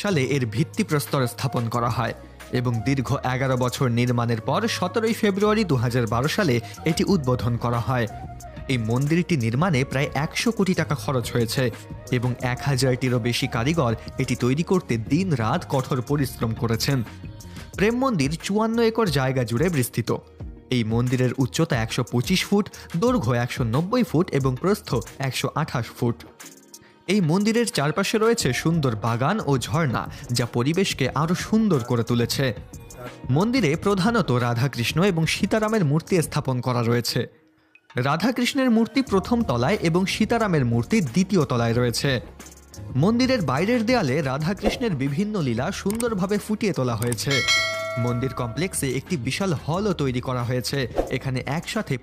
সালে এর ভিত্তিপ্রস্তর স্থাপন করা হয় এবং দীর্ঘ 11 বছর নির্মাণের পর 17 ফেব্রুয়ারি 2012 সালে এটি উদ্বোধন করা হয়। এই মন্দিরটি নির্মাণে প্রায় 100 কোটি টাকা খরচ হয়েছে এবং 1000টিরও বেশি কারিগর এটি তৈরি করতে দিন-রাত কঠোর পরিশ্রম করেছেন। প্রেম মন্দির 54 একর জায়গা জুড়ে বিস্তৃত। এই মন্দিরের উচ্চতা 125 ফুট, দৈর্ঘ্য 190 ফুট এবং প্রস্থ 128 ফুট। এই মন্দিরের চারপাশে রয়েছে সুন্দর বাগান ও ঝর্ণা, যা পরিবেশকে আরও সুন্দর করে তুলেছে। মন্দিরে প্রধানত রাধাকৃষ্ণ এবং সীতারামের মূর্তি স্থাপন করা রয়েছে। রাধাকৃষ্ণের মূর্তি প্রথম তলায় এবং সীতারামের মূর্তি দ্বিতীয় তলায় রয়েছে। মন্দিরের বাইরের দেয়ালে রাধাকৃষ্ণের বিভিন্ন লীলা সুন্দরভাবে ফুটিয়ে তোলা হয়েছে। মন্দির কমপ্লেক্সে একটি বিশাল হলও তৈরি করা হয়েছে। এখানে একসাথে